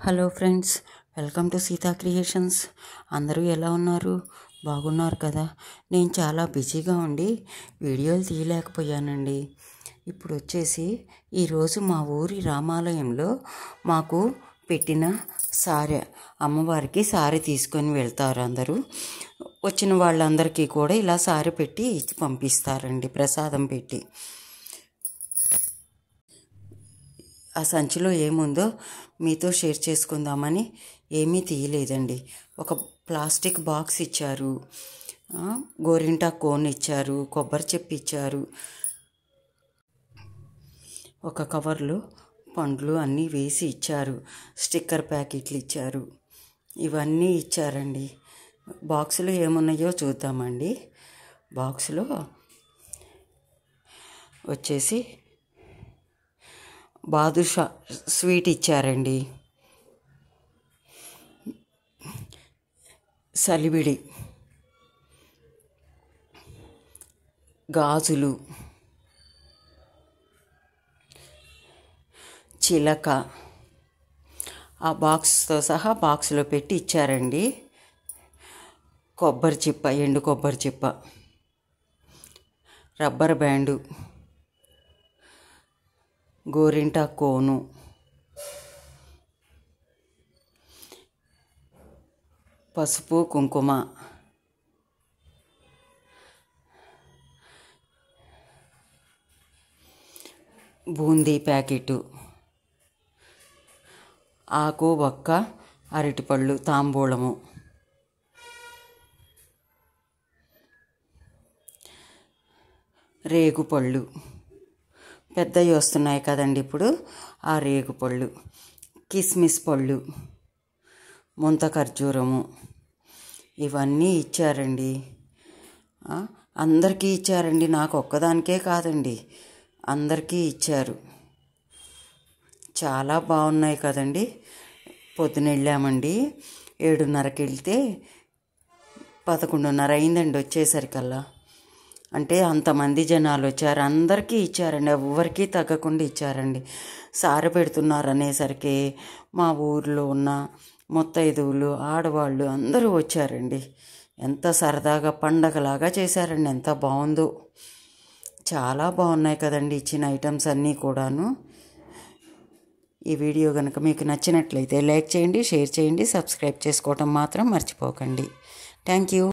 Hello friends, welcome to Sita creations. అందరూ ఎలా ఉన్నారు? బాగున్నారు కదా? నేను చాలా బిజీగా ఉండి వీడియోలు తీయలేకపోయానండి. ఇప్పుడు వచ్చేసి ఈరోజు మా ఊరి రామాలయంలో మాకు పెట్టిన సారె, అమ్మవారికి సారె తీసుకొని వెళ్తారు అందరూ. వచ్చిన వాళ్ళందరికీ కూడా ఇలా సారె పెట్టి ఇచ్చి పంపిస్తారండి, ప్రసాదం పెట్టి. ఆ సంచిలో ఏముందో మీతో షేర్ చేసుకుందామని ఏమీ తీయలేదండి. ఒక ప్లాస్టిక్ బాక్స్ ఇచ్చారు, గోరింటా కోన్ ఇచ్చారు, కొబ్బరి చెప్పు ఇచ్చారు, ఒక కవర్లో పండ్లు అన్నీ వేసి ఇచ్చారు, స్టిక్కర్ ప్యాకెట్లు ఇచ్చారు, ఇవన్నీ ఇచ్చారండి. బాక్సులో ఏమున్నాయో చూద్దామండి. బాక్సులో వచ్చేసి బాదుషా స్వీట్ ఇచ్చారండి, సలివిడి, గాజులు, చిలక ఆ బాక్స్తో సహా బాక్స్లో పెట్టి ఇచ్చారండి. కొబ్బరి చిప్ప, ఎండు కొబ్బరి చిప్ప, రబ్బర్ బ్యాండు, గోరింటా కోను, పసుపు కుంకుమ, బూందీ ప్యాకెటు, ఆకు ఒక్క, అరటిపళ్ళు, తాంబూలము, రేగుపళ్ళు, పెద్దవి వస్తున్నాయి కదండి ఇప్పుడు, ఆ రేగుపళ్ళు, కిస్మిస్ పళ్ళు, ముంత ఖర్జూరము, ఇవన్నీ ఇచ్చారండి. అందరికీ ఇచ్చారండి, నాకు ఒక్కదానికే కాదండి, అందరికీ ఇచ్చారు. చాలా బాగున్నాయి కదండి. పొద్దున వెళ్ళామండి, 7:30కి వెళ్తే 11:30 అయిందండి వచ్చేసరికల్లా. అంటే అంతమంది జనాలు వచ్చారు, అందరికీ ఇచ్చారండి, ఎవరికీ తగ్గకుండా ఇచ్చారండి. సారె పెడుతున్నారు అనేసరికి మా ఊరిలో ఉన్న ముత్తైదువులు, ఆడవాళ్ళు అందరూ వచ్చారండి. ఎంత సరదాగా పండగలాగా చేశారండి, ఎంత బాగుందో. చాలా బాగున్నాయి కదండి ఇచ్చిన ఐటమ్స్ అన్నీ కూడాను. ఈ వీడియో కనుక మీకు నచ్చినట్లయితే లైక్ చేయండి, షేర్ చేయండి, సబ్స్క్రైబ్ చేసుకోవటం మాత్రం మర్చిపోకండి. Thank you.